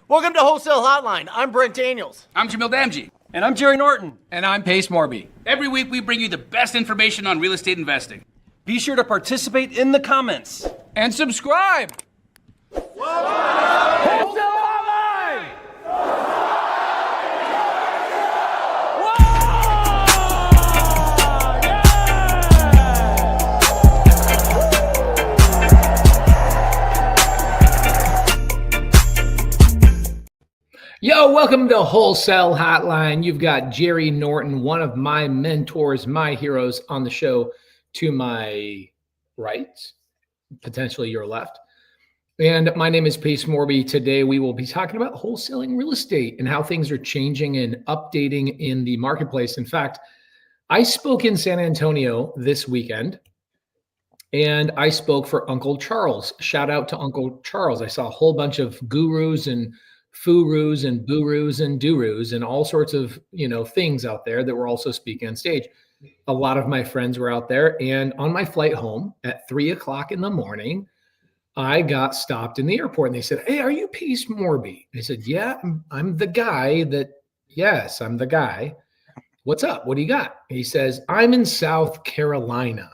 Welcome to Wholesale Hotline. I'm Brent Daniels. I'm Jamil Damji. And I'm Jerry Norton. And I'm Morby. Every week we bring you the best information on real estate investing. Be sure to participate in the comments. And subscribe. Wholesale Hotline! Yo, welcome to Wholesale Hotline. You've got Jerry Norton, one of my mentors, my heroes on the show, to my right, potentially your left. And my name is Morby. Today we will be talking about wholesaling real estate and how things are changing and updating in the marketplace. In fact, I spoke in San Antonio this weekend, and I spoke for Uncle Charles. Shout out to Uncle Charles. I saw a whole bunch of gurus and furus and burus and durus and all sorts of, things out there that were also speaking on stage. A lot of my friends were out there, and on my flight home at 3:00 in the morning, I got stopped in the airport and they said, "Hey, are you Morby?" I said, "Yeah, I'm the guy yes, I'm the guy. What's up? What do you got?" He says, "I'm in South Carolina.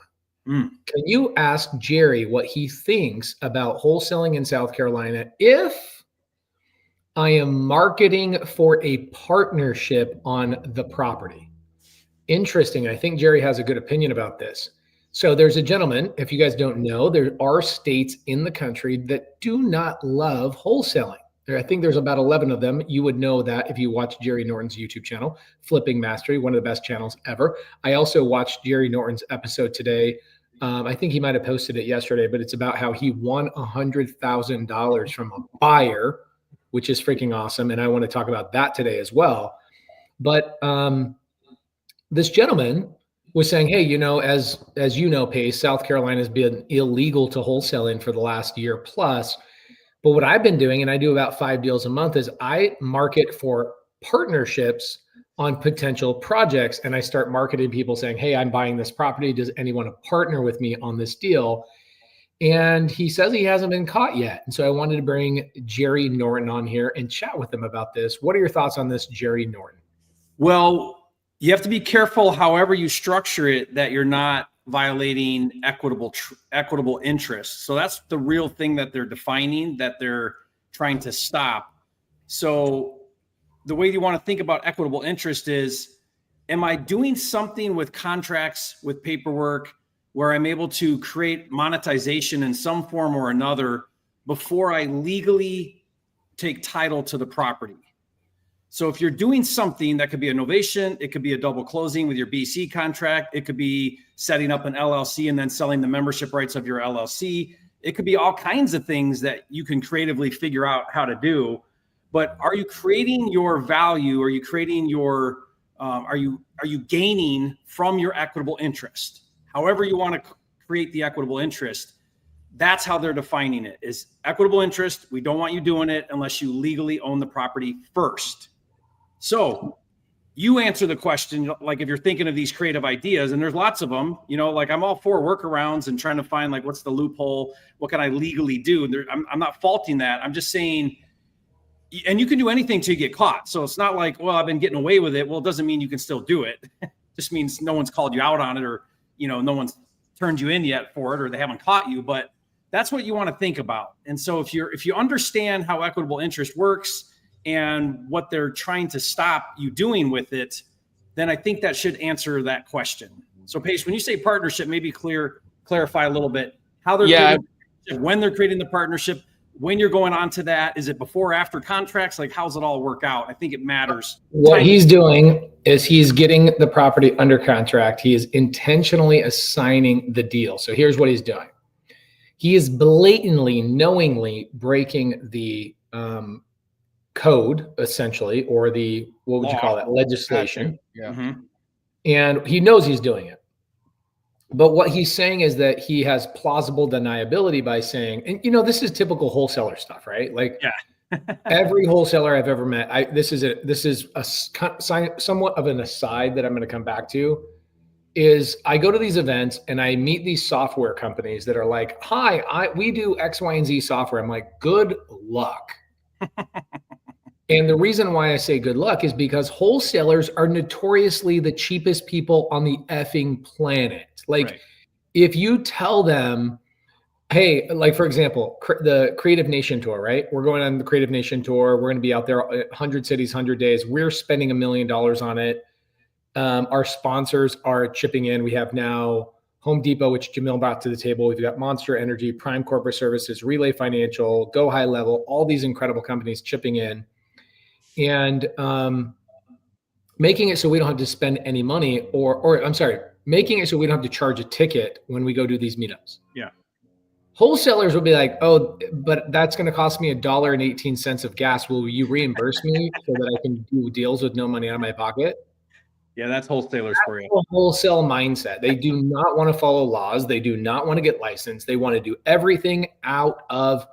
Can you ask Jerry what he thinks about wholesaling in South Carolina if I am marketing for a partnership on the property?" Interesting. I think Jerry has a good opinion about this. So there's a gentleman, if you guys don't know, there are states in the country that do not love wholesaling. I think there's about 11 of them. You would know that if you watch Jerry Norton's YouTube channel, Flipping Mastery, one of the best channels ever. I also watched Jerry Norton's episode today. I think he might have posted it yesterday, but it's about how he won $100,000 from a buyer, which is freaking awesome. And I want to talk about that today as well. But this gentleman was saying, hey, as you know, Pace, South Carolina has been illegal to wholesale in for the last year plus. But what I've been doing, and I do about 5 deals a month, is I market for partnerships on potential projects. And I start marketing people saying, hey, I'm buying this property. Does anyone want to partner with me on this deal? And he says he hasn't been caught yet. And so I wanted to bring Jerry Norton on here and chat with him about this. What are your thoughts on this, Jerry Norton? Well, you have to be careful however you structure it that you're not violating equitable interest. So that's the real thing that they're defining, that they're trying to stop. So the way you want to think about equitable interest is, am I doing something with contracts, with paperwork, where I'm able to create monetization in some form or another before I legally take title to the property? So if you're doing something that could be a novation, it could be a double closing with your BC contract, it could be setting up an LLC and then selling the membership rights of your LLC. It could be all kinds of things that you can creatively figure out how to do. But are you creating your value? Are you creating your, are you gaining from your equitable interest? However you want to create the equitable interest, that's how they're defining it, is equitable interest. We don't want you doing it unless you legally own the property first. So you answer the question, like if you're thinking of these creative ideas, and there's lots of them, like I'm all for workarounds and trying to find like, what's the loophole? What can I legally do? I'm not faulting that. I'm just saying, and you can do anything till you get caught. So it's not like, well, I've been getting away with it. Well, it doesn't mean you can still do it. It just means no one's called you out on it, or, no one's turned you in yet for it, or they haven't caught you. But that's what you want to think about. And so if you understand how equitable interest works and what they're trying to stop you doing with it, then I think that should answer that question. So Paige, when you say partnership, maybe clarify a little bit how they're when they're creating the partnership, when you're going on to that. Is it before or after contracts? Like, how's it all work out? I think it matters. What he's doing is he's getting the property under contract. He is intentionally assigning the deal. So here's what he's doing. He is blatantly, knowingly breaking the code, essentially, or the, what would you call that, legislation. Yeah. Mm-hmm. And he knows he's doing it. But what he's saying is that he has plausible deniability by saying, and this is typical wholesaler stuff, right? Like, every wholesaler I've ever met, this is a somewhat of an aside that I'm going to come back to, is I go to these events and I meet these software companies that are like, hi, we do X, Y, and Z software. I'm like, good luck. And the reason why I say good luck is because wholesalers are notoriously the cheapest people on the effing planet. Like, Right. if you tell them, hey, like for example, the Creative Nation tour, right? We're going on the Creative Nation tour. We're going to be out there 100 cities, 100 days. We're spending $1 million on it. Our sponsors are chipping in. We have now Home Depot, which Jamil brought to the table. We've got Monster Energy, Prime Corporate Services, Relay Financial, Go High Level, all these incredible companies chipping in and making it so we don't have to spend any money or I'm sorry, making it so we don't have to charge a ticket when we go do these meetups. Yeah. Wholesalers will be like, oh, but that's going to cost me $1.18 of gas. Will you reimburse me so that I can do deals with no money out of my pocket? Yeah, that's wholesalers for you. A wholesale mindset. They do not want to follow laws. They do not want to get licensed. They want to do everything out of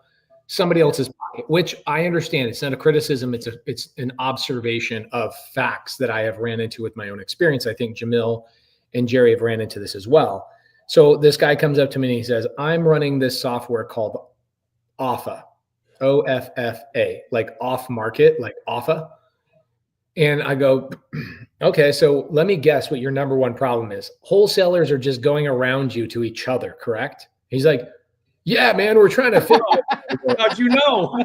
somebody else's pocket, which I understand. It's not a criticism. It's an observation of facts that I have ran into with my own experience. I think Jamil and Jerry have ran into this as well. So this guy comes up to me and he says, I'm running this software called OFFA, OFFA, like off market, like OFFA. And I go, okay, so let me guess what your number one problem is. Wholesalers are just going around you to each other, correct? He's like, yeah, man, we're trying to figure it out. How'd you know?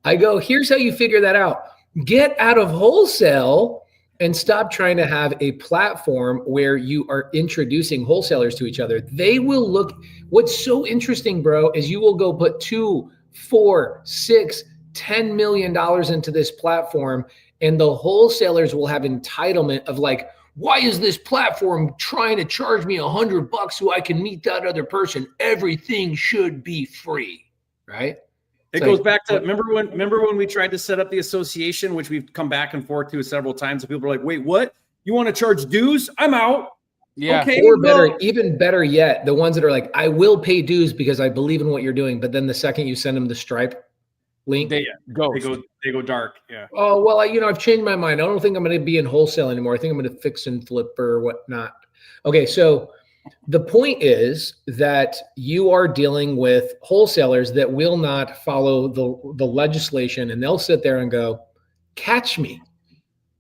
I go, here's how you figure that out. Get out of wholesale and stop trying to have a platform where you are introducing wholesalers to each other. They will look, what's so interesting, bro, is you will go put $2, $4, $6, $10 million into this platform, and the wholesalers will have entitlement of like, why is this platform trying to charge me $100 so I can meet that other person? Everything should be free, right? It goes back to remember when we tried to set up the association, which we've come back and forth to several times. And people are like, "Wait, what? You want to charge dues? I'm out." Yeah. Okay. Or better, even better yet, the ones that are like, I will pay dues because I believe in what you're doing. But then the second you send them the Stripe link, They go. They go dark. Yeah. oh, well, I've changed my mind. I don't think I'm going to be in wholesale anymore. I think I'm going to fix and flip or whatnot. Okay. So the point is that you are dealing with wholesalers that will not follow the legislation, and they'll sit there and go, catch me,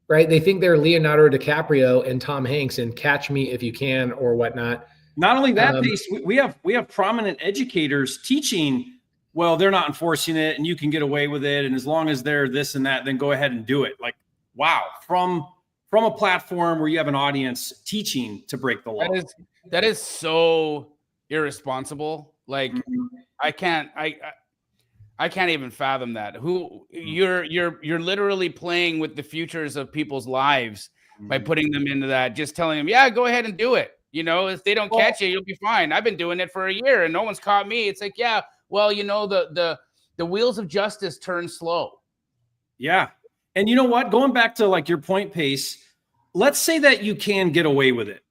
right? They think they're Leonardo DiCaprio and Tom Hanks and catch me if you can or whatnot. Not only that, we have prominent educators teaching, well, they're not enforcing it and you can get away with it. And as long as they're this and that, then go ahead and do it. Like, wow, from a platform where you have an audience teaching to break the law. That is so irresponsible. Like, I can't even fathom that. You're literally playing with the futures of people's lives by putting them into that, just telling them, yeah, go ahead and do it. If they don't catch you, you'll be fine. I've been doing it for a year and no one's caught me. It's like, yeah, well, the wheels of justice turn slow. Yeah. And you know what? Going back to like your point, Pace, let's say that you can get away with it.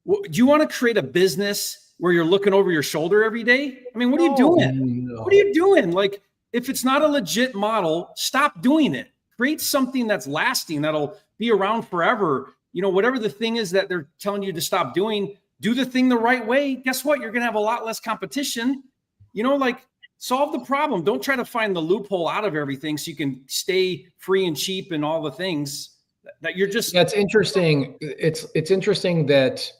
Do you want to create a business where you're looking over your shoulder every day? I mean, what are you doing? No. What are you doing? Like, if it's not a legit model, stop doing it. Create something that's lasting, that'll be around forever. Whatever the thing is that they're telling you to stop doing, do the thing the right way. Guess what? You're going to have a lot less competition. Solve the problem. Don't try to find the loophole out of everything so you can stay free and cheap and all the things that you're just. That's interesting. It's interesting that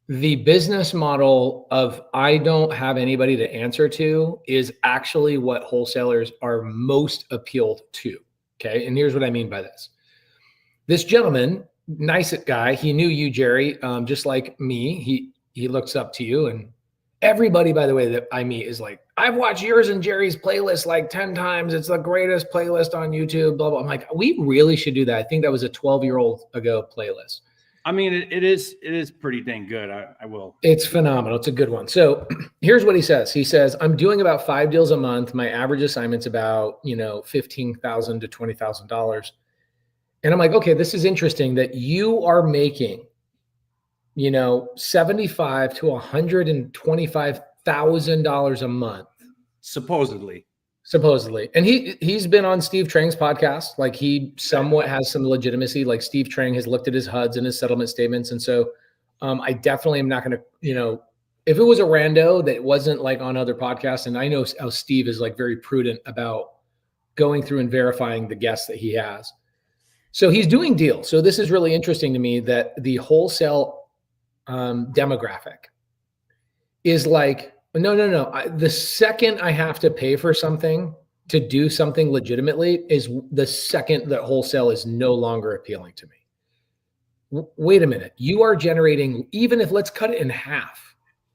the business model of I don't have anybody to answer to is actually what wholesalers are most appealed to. Okay. And here's what I mean by this. This gentleman, nice guy, he knew you, Jerry, just like me. He looks up to you, and everybody, by the way, that I meet is like, I've watched yours and Jerry's playlist like 10 times. It's the greatest playlist on YouTube, blah, blah. I'm like, we really should do that. I think that was a 12-year-old ago playlist. I mean, it is pretty dang good. I will. It's phenomenal. It's a good one. So here's what he says. He says, I'm doing about 5 deals a month. My average assignment's about, $15,000 to $20,000. And I'm like, okay, this is interesting that you are making, $75,000 to $125,000 a month. Supposedly. And he's been on Steve Trang's podcast. Like, he somewhat has some legitimacy. Like, Steve Trang has looked at his HUDs and his settlement statements. And so I definitely am not going to, if it was a rando that wasn't like on other podcasts, and I know how Steve is like very prudent about going through and verifying the guests that he has. So he's doing deals. So this is really interesting to me that the wholesale demographic is like, no. The second I have to pay for something to do something legitimately is the second that wholesale is no longer appealing to me. Wait a minute. You are generating, even if let's cut it in half,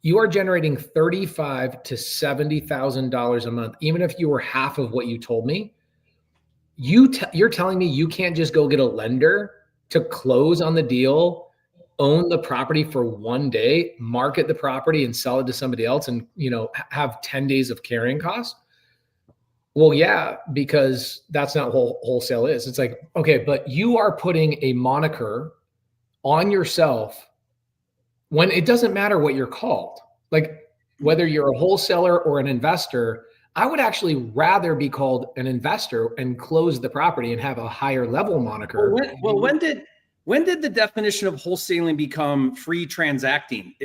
you are generating $35,000 to $70,000 a month. Even if you were half of what you told me, you're telling me you can't just go get a lender to close on the deal, own the property for one day, market the property and sell it to somebody else and, have 10 days of carrying costs? Well, yeah, because that's not what wholesale is. It's like, okay, but you are putting a moniker on yourself when it doesn't matter what you're called. Like whether you're a wholesaler or an investor, I would actually rather be called an investor and close the property and have a higher level moniker. When did the definition of wholesaling become free transacting?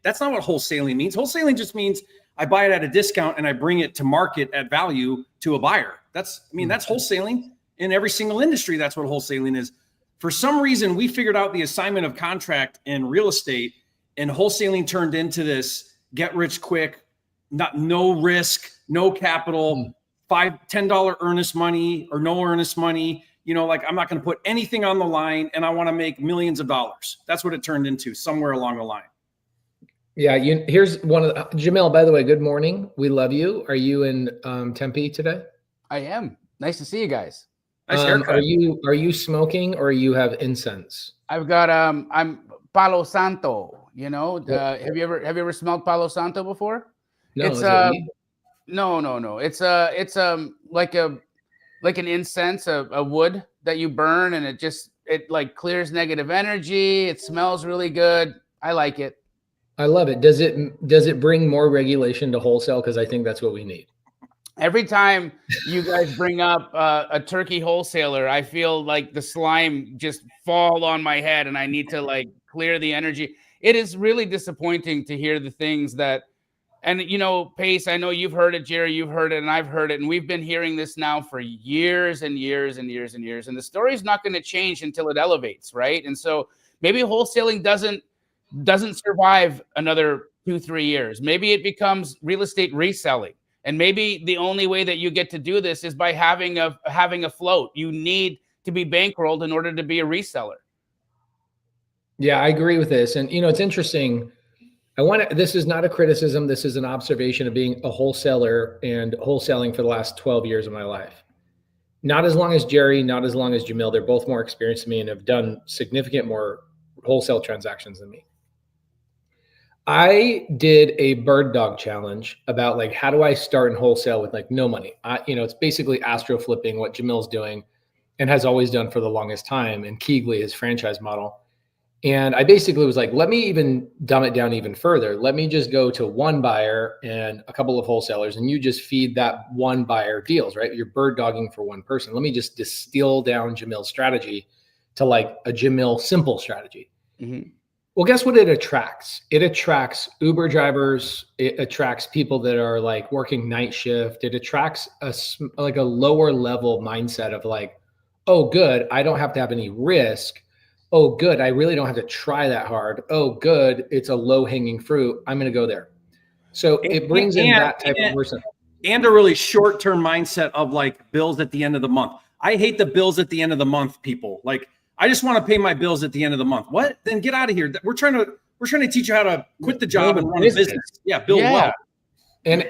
That's not what wholesaling means. Wholesaling just means I buy it at a discount and I bring it to market at value to a buyer. That's wholesaling in every single industry. That's what wholesaling is. For some reason, we figured out the assignment of contract in real estate, and wholesaling turned into this get rich quick, no risk, no capital, $5-10 earnest money or no earnest money. Like I'm not going to put anything on the line and I want to make millions of dollars. That's what it turned into somewhere along the line. Yeah. Here's one of Jamil, by the way, good morning. We love you. Are you in Tempe today? I am. Nice to see you guys. Nice haircut. Are you smoking or you have incense? I've got I'm Palo Santo. Have you ever smelled Palo Santo before? No, it's no. It's like an incense, a wood that you burn, and it like clears negative energy. It smells really good. I like it. I love it. Does it bring more regulation to wholesale? Because I think that's what we need. Every time you guys bring up a turkey wholesaler, I feel like the slime just fall on my head, and I need to like clear the energy. It is really disappointing to hear the things that. And, Pace, I know you've heard it, Jerry, you've heard it, and I've heard it. And we've been hearing this now for years and years and years and years. And the story's not going to change until it elevates, right? And so maybe wholesaling doesn't survive another 2-3 years. Maybe it becomes real estate reselling. And maybe the only way that you get to do this is by having a float. You need to be bankrolled in order to be a reseller. Yeah, I agree with this. And, it's interesting. This is not a criticism. This is an observation of being a wholesaler and wholesaling for the last 12 years of my life. Not as long as Jerry, not as long as Jamil. They're both more experienced than me and have done significant more wholesale transactions than me. I did a bird dog challenge about like, how do I start in wholesale with like no money? It's basically Astro Flipping, what Jamil's doing and has always done for the longest time, and Keegley, his franchise model. And I basically was like, let me even dumb it down even further. Let me just go to one buyer and a couple of wholesalers, and you just feed that one buyer deals, right? You're bird dogging for one person. Let me just distill down Jamil's strategy to like a Jamil simple strategy. Mm-hmm. Well, guess what it attracts? It attracts Uber drivers. It attracts people that are like working night shift. It attracts a lower level mindset of like, oh, good, I don't have to have any risk. Oh, good, I really don't have to try that hard. Oh, good, it's a low-hanging fruit. I'm going to go there. So it brings in that type of person. And a really short-term mindset of like bills at the end of the month. I hate the bills at the end of the month, people. Like, I just want to pay my bills at the end of the month. What? Then get out of here. We're trying to teach you how to quit the job and run a business. Yeah, build wealth. And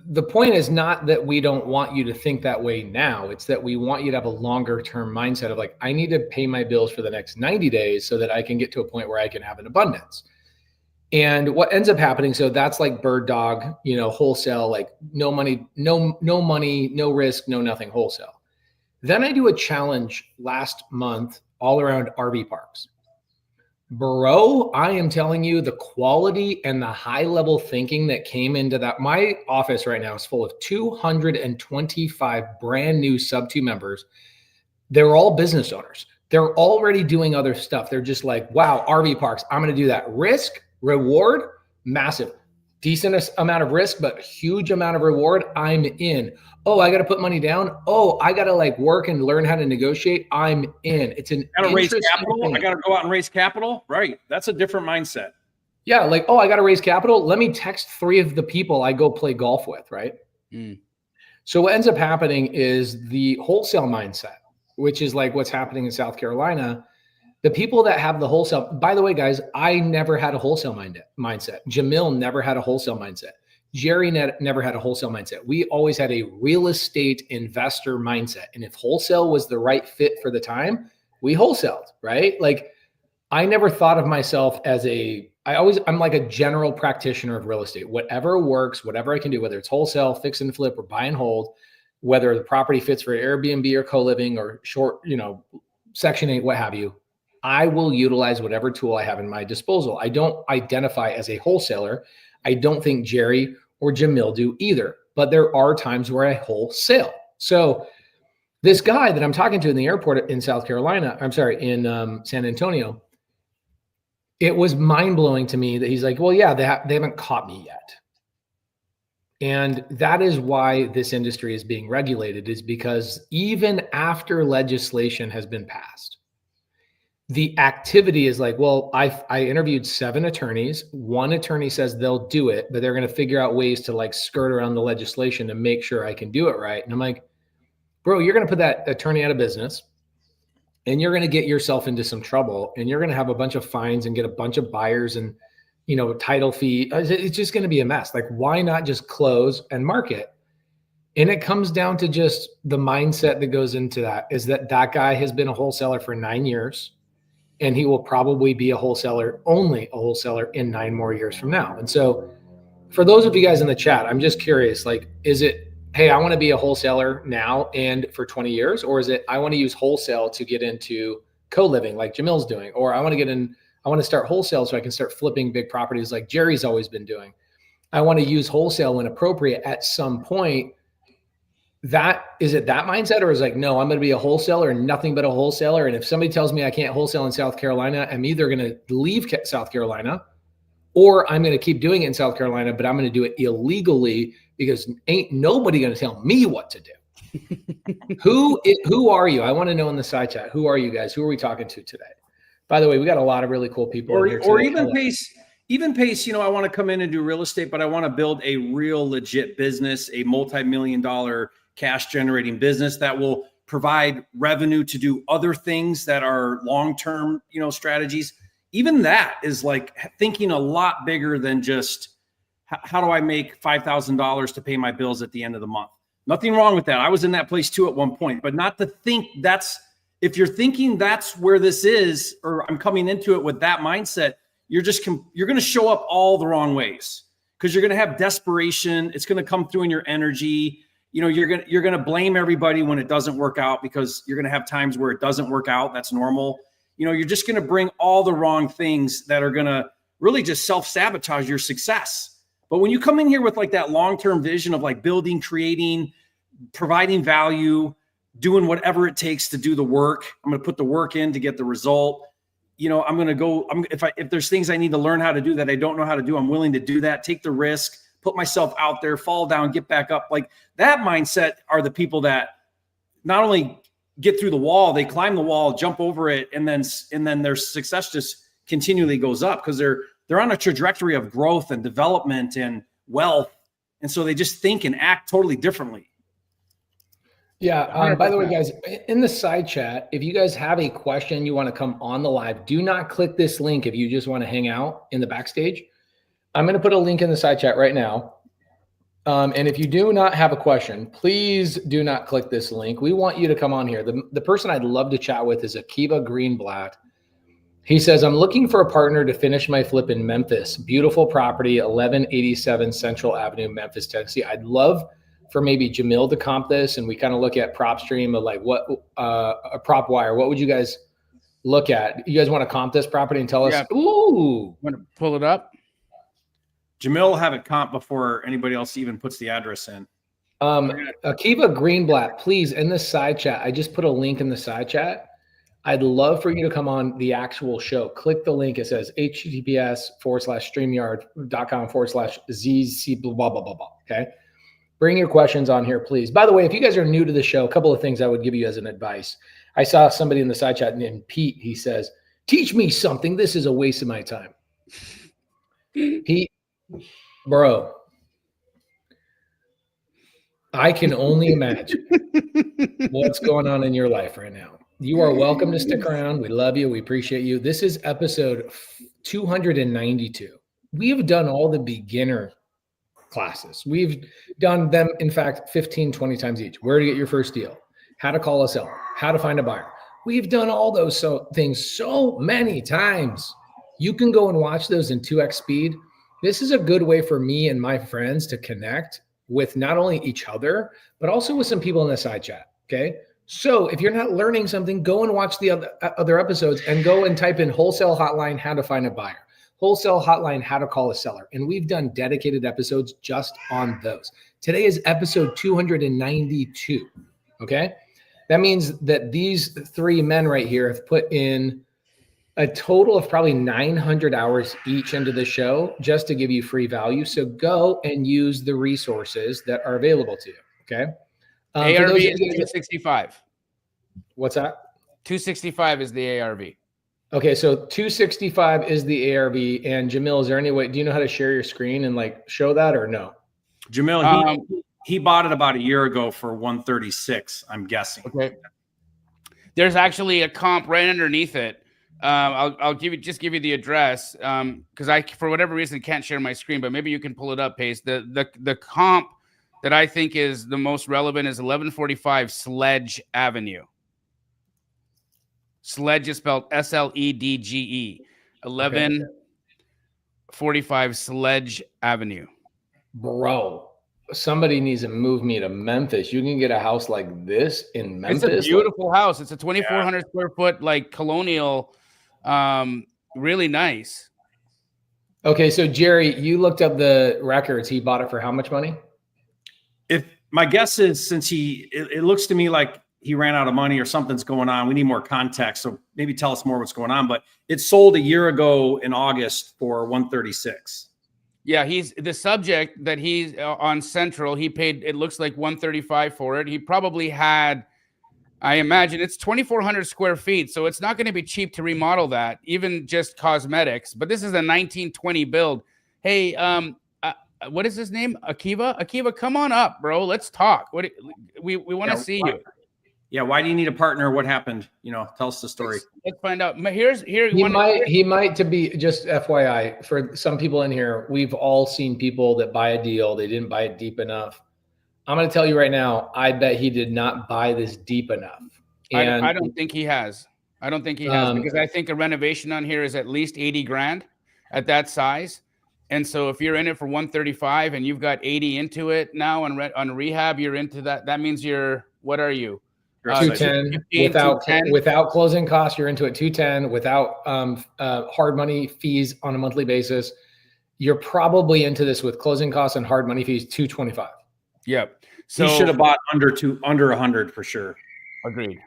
the point is not that we don't want you to think that way now. It's that we want you to have a longer term mindset of like, I need to pay my bills for the next 90 days so that I can get to a point where I can have an abundance. And what ends up happening, so that's like bird dog, wholesale, like no money, no risk, no nothing wholesale. Then I do a challenge last month all around RV parks. Bro, I am telling you, the quality and the high level thinking that came into that. My office right now is full of 225 brand new Subto members. They're all business owners. They're already doing other stuff. They're just like, wow, RV parks, I'm going to do that. Risk, reward, massive. decent amount of risk, but huge amount of reward, I'm in. Oh, I got to put money down. Oh, I got to like work and learn how to negotiate. I'm in. It's an I got to raise interesting capital. thing. I got to go out and raise capital. Right. That's a different mindset. Yeah. Like, oh, I got to raise capital. Let me text 3 of the people I go play golf with. Right. So what ends up happening is the wholesale mindset, which is like what's happening in South Carolina. The people that have the wholesale, by the way, guys, I never had a wholesale mindset. Jamil never had a wholesale mindset. Jerry never had a wholesale mindset. We always had a real estate investor mindset. And if wholesale was the right fit for the time, we wholesaled, right? Like I never thought of myself as I'm like a general practitioner of real estate. Whatever works, whatever I can do, whether it's wholesale, fix and flip, or buy and hold, whether the property fits for Airbnb or co-living or short, Section 8, what have you, I will utilize whatever tool I have in my disposal. I don't identify as a wholesaler. I don't think Jerry or Jamil do either, but there are times where I wholesale. So this guy that I'm talking to in the airport in San Antonio, it was mind-blowing to me that he's like, well, yeah, they haven't caught me yet. And that is why this industry is being regulated, is because even after legislation has been passed, the activity is like, well, I interviewed 7 attorneys. 1 attorney says they'll do it, but they're going to figure out ways to like skirt around the legislation to make sure I can do it right. And I'm like, bro, you're going to put that attorney out of business and you're going to get yourself into some trouble and you're going to have a bunch of fines and get a bunch of buyers and, title fee. It's just going to be a mess. Like, why not just close and market? And it comes down to just the mindset that goes into that, is that guy has been a wholesaler for 9 years. And he will probably be only a wholesaler in 9 more years from now. And so for those of you guys in the chat, I'm just curious, like, is it, hey, I want to be a wholesaler now and for 20 years? Or is it, I want to use wholesale to get into co-living like Jamil's doing? Or I want to start wholesale so I can start flipping big properties like Jerry's always been doing. I want to use wholesale when appropriate at some point. Is it that mindset, or is it like, no, I'm going to be a wholesaler and nothing but a wholesaler. And if somebody tells me I can't wholesale in South Carolina, I'm either going to leave South Carolina or I'm going to keep doing it in South Carolina, but I'm going to do it illegally because ain't nobody going to tell me what to do. Who are you? I want to know in the side chat. Who are you guys? Who are we talking to today? By the way, we got a lot of really cool people in here today. Or even pace, I want to come in and do real estate, but I want to build a real legit business, a multi-million-dollar cash generating business that will provide revenue to do other things that are long-term, strategies. Even that is like thinking a lot bigger than just how do I make $5,000 to pay my bills at the end of the month? Nothing wrong with that. I was in that place too at one point, but not to think if you're thinking that's where this is, or I'm coming into it with that mindset, you're going to show up all the wrong ways because you're going to have desperation. It's going to come through in your energy. You're going to blame everybody when it doesn't work out because you're going to have times where it doesn't work out. That's normal. You're just going to bring all the wrong things that are going to really just self-sabotage your success. But when you come in here with like that long-term vision of like building, creating, providing value, doing whatever it takes to do the work, I'm going to put the work in to get the result. I'm going to go, if there's things I need to learn how to do that I don't know how to do, I'm willing to do that, take the risk, put myself out there, fall down, get back up. Like that mindset are the people that not only get through the wall, they climb the wall, jump over it, and then their success just continually goes up because they're on a trajectory of growth and development and wealth. And so they just think and act totally differently. Yeah. By the way, guys, in the side chat, if you guys have a question, you want to come on the live, do not click this link if you just want to hang out in the backstage. I'm going to put a link in the side chat right now. And if you do not have a question, please do not click this link. We want you to come on here. The person I'd love to chat with is Akiva Greenblatt. He says, I'm looking for a partner to finish my flip in Memphis. Beautiful property, 1187 Central Avenue, Memphis, Tennessee. I'd love for maybe Jamil to comp this, and we kind of look at prop stream of like what a prop wire. What would you guys look at? You guys want to comp this property and tell us? Yeah. Ooh, want to pull it up? Jamil will have it comp before anybody else even puts the address in. Akiva Greenblatt, please, in the side chat, I just put a link in the side chat. I'd love for you to come on the actual show. Click the link. It says https://streamyard.com/ZC blah, blah, blah, blah. Okay. Bring your questions on here, please. By the way, if you guys are new to the show, a couple of things I would give you as an advice. I saw somebody in the side chat named Pete. He says, teach me something. This is a waste of my time. Pete, bro, I can only imagine what's going on in your life right now. You are welcome to stick around. We love you. We appreciate you. This is episode 292. We have done all the beginner classes. We've done them, in fact, 15, 20 times each. Where to get your first deal, how to call a seller, how to find a buyer. We've done all those things so many times. You can go and watch those in 2x speed. This is a good way for me and my friends to connect with not only each other, but also with some people in the side chat. Okay. So if you're not learning something, go and watch the other episodes and go and type in Wholesale Hotline, how to find a buyer, Wholesale Hotline, how to call a seller. And we've done dedicated episodes just on those. Today is episode 292. Okay. That means that these three men right here have put in a total of probably 900 hours each into the show just to give you free value. So go and use the resources that are available to you. Okay. ARV is 265. What's that? 265 is the ARV. Okay, so 265 is the ARV. And Jamil, is there any way? Do you know how to share your screen and like show that or no? Jamil, he bought it about a year ago for 136. I'm guessing. Okay. There's actually a comp right underneath it. I'll give you the address because I, for whatever reason, can't share my screen. But maybe you can pull it up, Pace. The comp that I think is the most relevant is 1145 Sledge Avenue. Sledge is spelled SLEDGE. 1145 Sledge Avenue. Bro, somebody needs to move me to Memphis. You can get a house like this in Memphis. It's a beautiful house. It's a 2,400 square foot, like colonial, really nice. Okay, so Jerry, you looked up the records. He bought it for how much money? If my guess is, since it looks to me like he ran out of money or something's going on. We need more context. So maybe tell us more what's going on. But it sold a year ago in August for 136. Yeah, he's the subject that he's on Central. He paid, it looks like 135 for it. He probably had, I imagine it's 2,400 square feet. So it's not going to be cheap to remodel that, even just cosmetics. But this is a 1920 build. Hey, what is his name? Akiva, come on up, bro. Let's talk. We want to see you. Yeah, why do you need a partner? What happened? You know, tell us the story. Let's find out. He might to be, just FYI, for some people in here, we've all seen people that buy a deal, they didn't buy it deep enough. I'm going to tell you right now, I bet he did not buy this deep enough. And I don't think he has. I don't think he has, because I think a renovation on here is at least 80 grand at that size. And so if you're in it for 135 and you've got 80 into it now on rehab, you're into that. That means what are you? 210 without closing costs. You're into it 210 without hard money fees on a monthly basis. You're probably into this with closing costs and hard money fees 225. Yep. So he should have bought under 100 for sure. Agreed.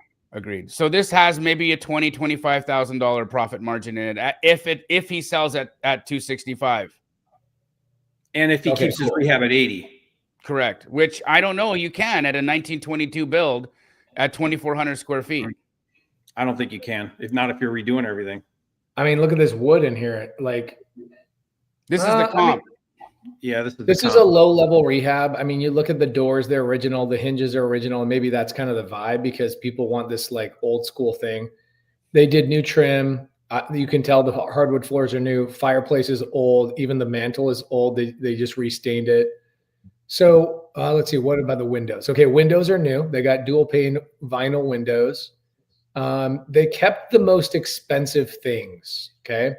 So this has maybe a $25,000 profit margin in it if he sells at 265. And if he keeps his rehab at 80. Correct. Which I don't know. You can at a 1922 build at 2,400 square feet. I don't think you can. If not, if you're redoing everything. I mean, look at this wood in here. Like, this is the comp. This is a low-level rehab. I mean, you look at the doors; they're original. The hinges are original, and maybe that's kind of the vibe because people want this like old school thing. They did new trim. You can tell the hardwood floors are new. Fireplace is old. Even the mantle is old. They just restained it. So let's see. What about the windows? Okay, windows are new. They got dual pane vinyl windows. They kept the most expensive things. Okay.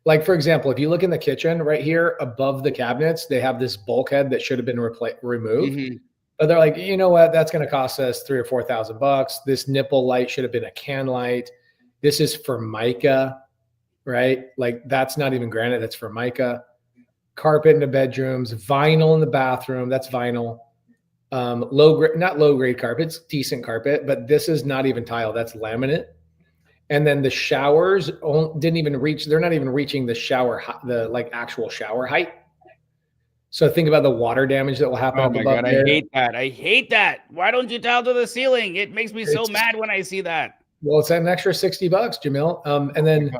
Like, for example, if you look in the kitchen right here above the cabinets, they have this bulkhead that should have been removed. Mm-hmm. But they're like, you know what? That's going to cost us $3,000 or $4,000. This nipple light should have been a can light. This is Formica, right? Like, that's not even granite. That's Formica. Carpet in the bedrooms, vinyl in the bathroom. That's vinyl. Not low grade carpet. It's decent carpet, but this is not even tile. That's laminate. And then the showers didn't even reach. They're not even reaching the shower, the like actual shower height. So think about the water damage that will happen Oh up my above God, there. I hate that. I hate that. Why don't you tile to the ceiling? It makes me so mad when I see that. Well, it's an extra $60, Jamil. And then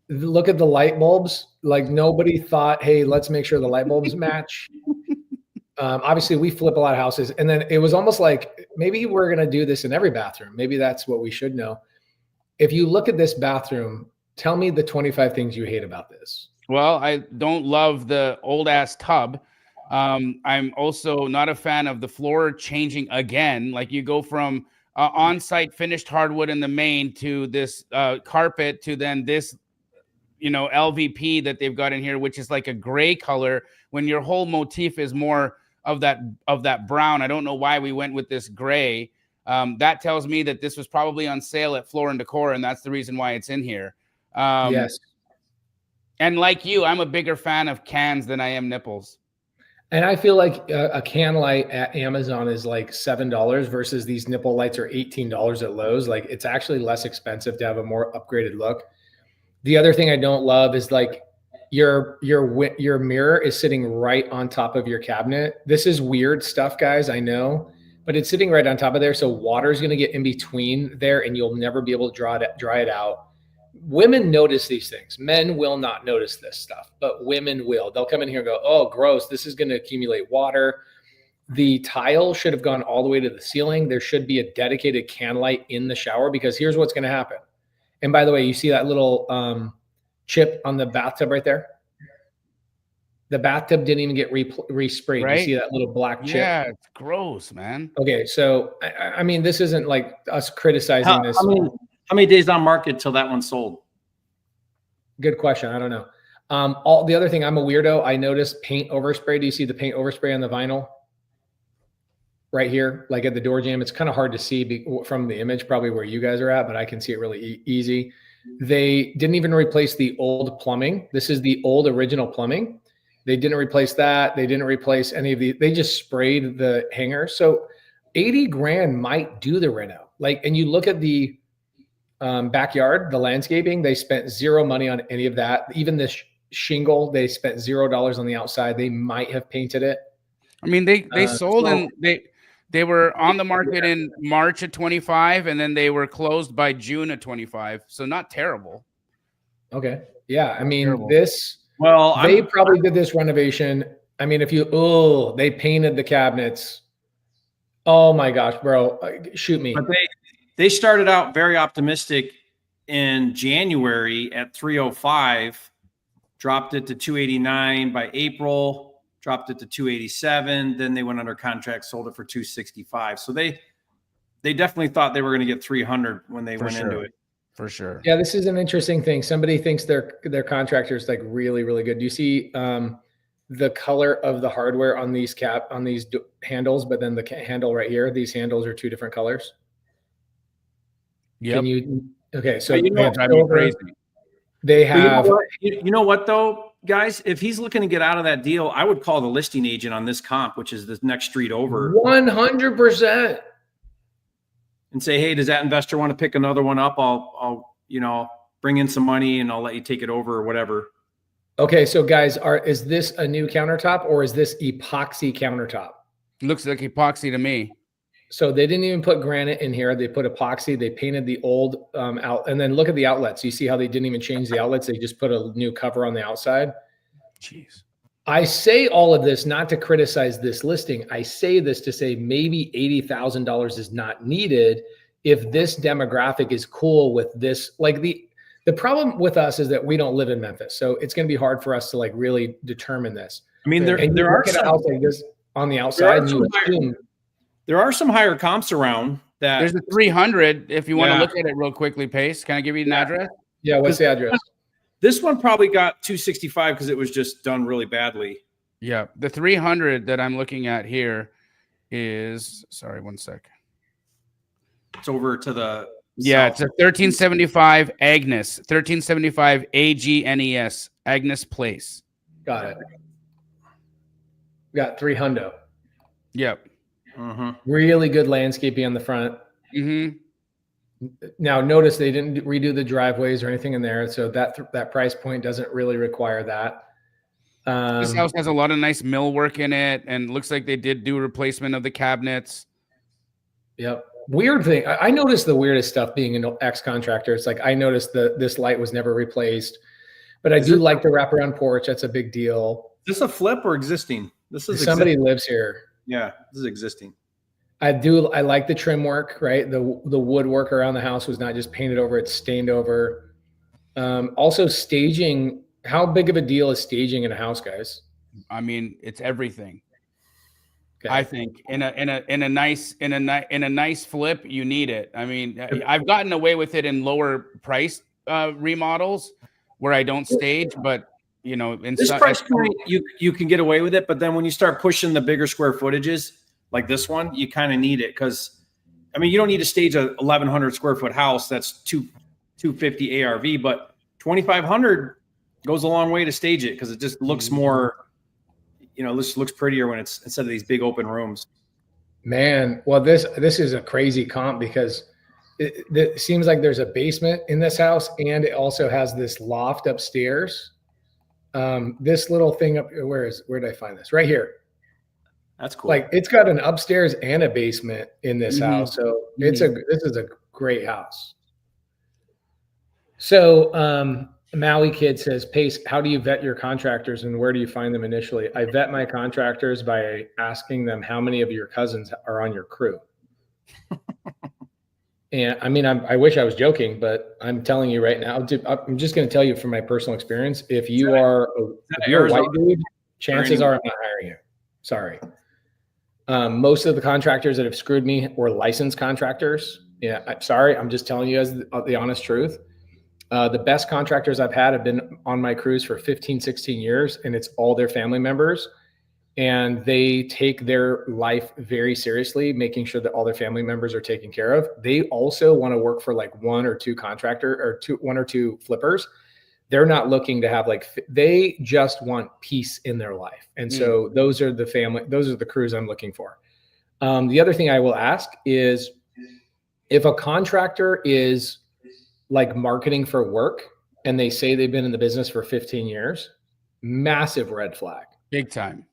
look at the light bulbs. Like nobody thought, hey, let's make sure the light bulbs match. Obviously, we flip a lot of houses. And then it was almost like maybe we're going to do this in every bathroom. Maybe that's what we should know. If you look at this bathroom, tell me the 25 things you hate about this. Well, I don't love the old ass tub. I'm also not a fan of the floor changing again. Like you go from on-site finished hardwood in the main to this carpet to then this, LVP that they've got in here, which is like a gray color when your whole motif is more of that brown. I don't know why we went with this gray. That tells me that this was probably on sale at Floor and Decor, and that's the reason why it's in here. Yes. And like you, I'm a bigger fan of cans than I am nipples. And I feel like a can light at Amazon is like $7 versus these nipple lights are $18 at Lowe's. Like it's actually less expensive to have a more upgraded look. The other thing I don't love is like your mirror is sitting right on top of your cabinet. This is weird stuff, guys, I know, but it's sitting right on top of there. So water is going to get in between there and you'll never be able to dry it out. Women notice these things. Men will not notice this stuff, but women will. They'll come in here and go, oh, gross. This is going to accumulate water. The tile should have gone all the way to the ceiling. There should be a dedicated can light in the shower because here's what's going to happen. And by the way, you see that little chip on the bathtub right there? The bathtub didn't even get resprayed. Right? You see that little black chip? Yeah, it's gross, man. Okay, so I mean, this isn't like us criticizing this. How many days on market till that one's sold? Good question. I don't know. All the other thing, I'm a weirdo. I noticed paint overspray. Do you see the paint overspray on the vinyl? Right here, like at the door jamb. It's kind of hard to see from the image, probably where you guys are at, but I can see it really easy. They didn't even replace the old plumbing. This is the old original plumbing. They didn't replace that. They didn't replace any of the, they just sprayed the hanger. So 80 grand might do the reno. Like, and you look at the backyard, the landscaping, they spent zero money on any of that. Even the shingle, they spent $0 on the outside. They might have painted it. I mean, they sold and they were on the market in March of 25, and then they were closed by June of 25. So not terrible. Okay. Yeah. I mean, Terrible. they probably did this renovation. I mean, they painted the cabinets. Oh my gosh, bro. Shoot me. But they started out very optimistic in January at 305, dropped it to 289 by April. Dropped it to 287. Then they went under contract, sold it for 265. So they definitely thought they were going to get 300 when they went into it. For sure. Yeah, this is an interesting thing. Somebody thinks their contractor is like really, really good. Do you see the color of the hardware on these handles, but then the handle right here? These handles are two different colors. Yeah. Okay, so crazy. They have. You know what though? Guys, if he's looking to get out of that deal, I would call the listing agent on this comp, which is the next street over. 100%. And say, hey, does that investor want to pick another one up? I'll bring in some money and I'll let you take it over or whatever. Okay, so guys, is this a new countertop or is this epoxy countertop? Looks like epoxy to me. So they didn't even put granite in here. They put epoxy. They painted the old out. And then look at the outlets. You see how they didn't even change the outlets. They just put a new cover on the outside. Jeez. I say all of this not to criticize this listing. I say this to say maybe $80,000 is not needed if this demographic is cool with this. Like the problem with us is that we don't live in Memphis. So it's going to be hard for us to like really determine this. I mean, there are some, a house like this on the outside. There are some higher comps around that. There's a 300 if you want to look at it real quickly, Pace. Can I give you an address? Yeah, what's the address? This one probably got 265 because it was just done really badly. Yeah, the 300 that I'm looking at here is, sorry, one sec. It's over to the it's a 1375 Agnes, 1375 AGNES, Agnes Place. Got it. Got 300. Yep. Really good landscaping on the front. Now, notice they didn't redo the driveways or anything in there, so that price point doesn't really require that. This house has a lot of nice millwork in it, and looks like they did do a replacement of the cabinets. Yep. Weird thing. I noticed the weirdest stuff being an ex-contractor. It's like I noticed this light was never replaced, but I do like the wraparound porch. That's a big deal. Is this a flip or existing? This is somebody lives here. Yeah, this is existing. I like the trim work, right? The woodwork around the house was not just painted over, it's stained over. Also staging. How big of a deal is staging in a house, guys? I mean, it's everything. Okay. I think in a nice flip, you need it. I mean, I've gotten away with it in lower price remodels where I don't stage, but you know, in this price point, you can get away with it, but then when you start pushing the bigger square footages like this one, you kind of need it because, I mean, you don't need to stage a 1,100 square foot house that's 250 ARV, but 2,500 goes a long way to stage it because it just looks more, you know, this looks prettier when it's instead of these big open rooms. Man, well, this is a crazy comp because it seems like there's a basement in this house and it also has this loft upstairs. This little thing up where did I find this? Right here. That's cool. Like it's got an upstairs and a basement in this house. So this is a great house. So Maui Kid says, Pace, how do you vet your contractors and where do you find them initially? I vet my contractors by asking them how many of your cousins are on your crew. And I mean, I wish I was joking, but I'm telling you right now, I'm just going to tell you from my personal experience. If you're a white dude, chances are I'm not hiring you. Sorry. Most of the contractors that have screwed me were licensed contractors. Yeah, I'm sorry. I'm just telling you as the honest truth. The best contractors I've had have been on my crews for 15, 16 years, and it's all their family members. And they take their life very seriously, making sure that all their family members are taken care of. They also want to work for like one or two flippers. They're not looking to have they just want peace in their life. And so those are the crews I'm looking for. The other thing I will ask is if a contractor is like marketing for work and they say they've been in the business for 15 years, massive red flag. Big time.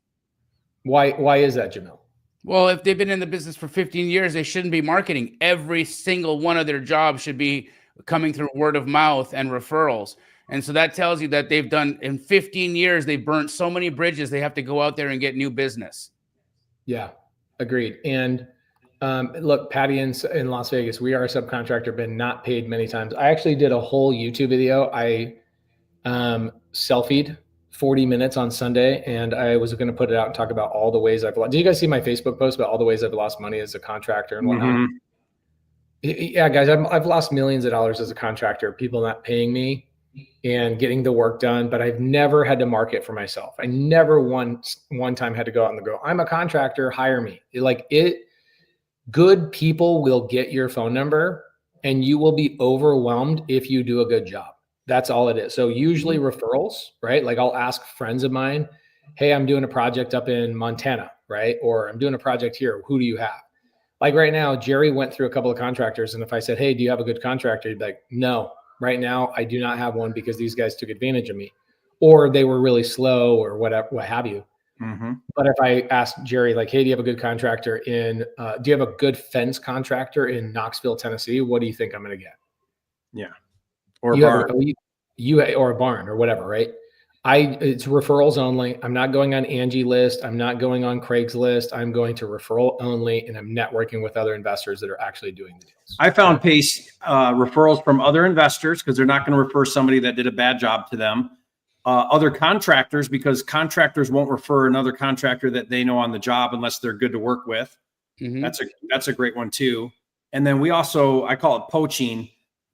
Why is that, Jamil? Well, if they've been in the business for 15 years, they shouldn't be marketing. Every single one of their jobs should be coming through word of mouth and referrals. And so that tells you that they've done in 15 years, they've burnt so many bridges, they have to go out there and get new business. Yeah, agreed. And look, Patty in Las Vegas, we are a subcontractor, been not paid many times. I actually did a whole YouTube video. I selfied 40 minutes on Sunday, and I was going to put it out and talk about all the ways I've lost. Did you guys see my Facebook post about all the ways I've lost money as a contractor and whatnot? Mm-hmm. Yeah, guys, I've lost millions of dollars as a contractor, people not paying me and getting the work done, but I've never had to market for myself. I never one time had to go out and go, I'm a contractor, hire me. Good people will get your phone number and you will be overwhelmed if you do a good job. That's all it is. So usually referrals, right? Like I'll ask friends of mine, hey, I'm doing a project up in Montana, right? Or I'm doing a project here. Who do you have? Like right now, Jerry went through a couple of contractors. And if I said, hey, do you have a good contractor? He'd be like, no, right now I do not have one because these guys took advantage of me or they were really slow or whatever, what have you. Mm-hmm. But if I asked Jerry, like, hey, do you have a good contractor do you have a good fence contractor in Knoxville, Tennessee? What do you think I'm going to get? Yeah. Or a barn. Or a barn or whatever, right? It's referrals only. I'm not going on Angie List. I'm not going on Craigslist. I'm going to referral only, and I'm networking with other investors that are actually doing the deals. I found Pace referrals from other investors because they're not going to refer somebody that did a bad job to them. Other contractors, because contractors won't refer another contractor that they know on the job unless they're good to work with. Mm-hmm. That's a great one too. And then we also, I call it poaching,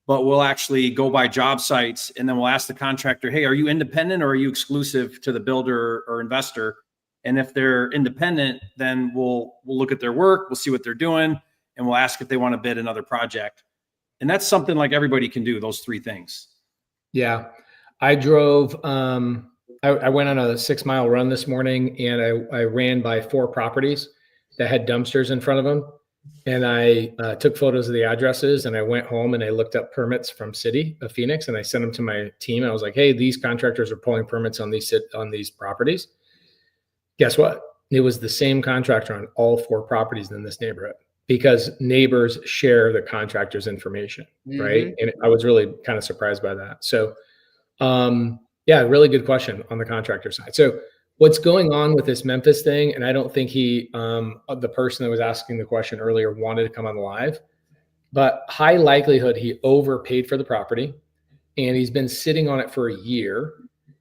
but we'll actually go by job sites and then we'll ask the contractor, hey, are you independent or are you exclusive to the builder or investor? And if they're independent, then we'll look at their work, we'll see what they're doing, and we'll ask if they want to bid another project. And that's something like everybody can do, those three things. Yeah. I drove, I went on a 6-mile run this morning and I ran by 4 properties that had dumpsters in front of them. and I took photos of the addresses, and I went home and I looked up permits from City of Phoenix, and I sent them to my team. I was like, hey, these contractors are pulling permits on these properties. Guess what? It was the same contractor on all 4 properties in this neighborhood, because neighbors share the contractor's information, right? And I was really kind of surprised by that. So, yeah, really good question on the contractor side. So what's going on with this Memphis thing, and I don't think the person that was asking the question earlier wanted to come on the live, but high likelihood he overpaid for the property and he's been sitting on it for a year.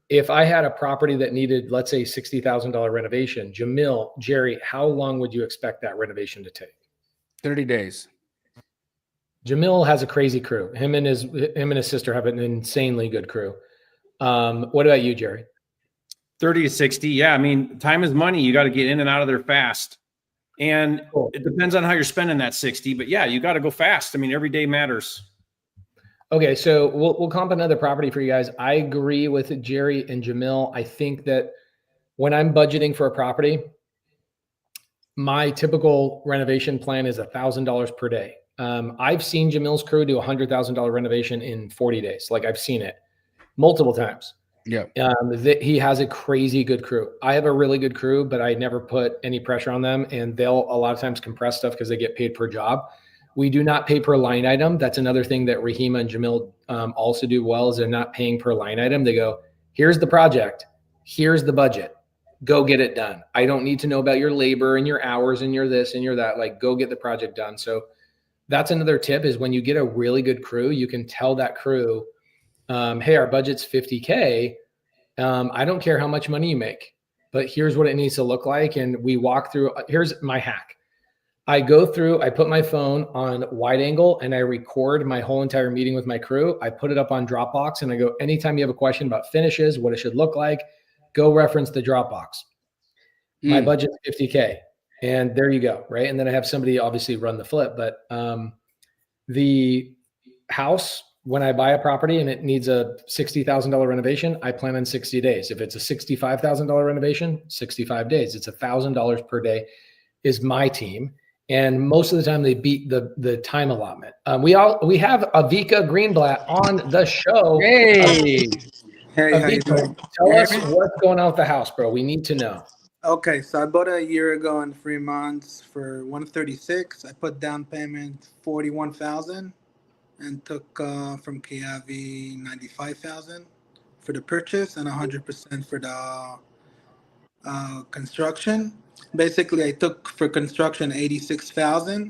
If I had a property that needed, let's say, $60,000 renovation, Jamil, Jerry, how long would you expect that renovation to take? 30 days. Jamil has a crazy crew. Him and his sister have an insanely good crew. What about you, Jerry? 30 to 60. Yeah. I mean, time is money. You got to get in and out of there fast. And it depends on how you're spending that 60, but yeah, you got to go fast. I mean, every day matters. Okay. So we'll comp another property for you guys. I agree with Jerry and Jamil. I think that when I'm budgeting for a property, my typical renovation plan is $1,000 per day. I've seen Jamil's crew do $100,000 renovation in 40 days. Like, I've seen it multiple times. Yeah. He has a crazy good crew. I have a really good crew, but I never put any pressure on them, and they'll a lot of times compress stuff because they get paid per job. We do not pay per line item. That's another thing that Rahima and Jamil also do well, is they're not paying per line item. They go, here's the project, here's the budget, go get it done. I don't need to know about your labor and your hours and your this and your that. Like, go get the project done. So that's another tip, is when you get a really good crew, you can tell that crew, hey, our budget's $50K. I don't care how much money you make, but here's what it needs to look like. And we walk through. Here's my hack. I go through, I put my phone on wide angle and I record my whole entire meeting with my crew. I put it up on Dropbox and I go, anytime you have a question about finishes, what it should look like, go reference the Dropbox. My budget's $50K. And there you go, right? And then I have somebody obviously run the flip. But the house, when I buy a property and it needs a $60,000 renovation, I plan on 60 days. If it's a $65,000 renovation, 65 days. It's $1,000 per day is my team. And most of the time they beat the time allotment. We have Avika Greenblatt on the show. Hey. Hey, how you Avika, doing? tell us what's going on with the house, bro. We need to know. Okay, so I bought it a year ago in Fremont for $136,000. I put down payment $41,000 and took from Kiavi $95,000 for the purchase and 100% for the construction. Basically, I took for construction $86,000,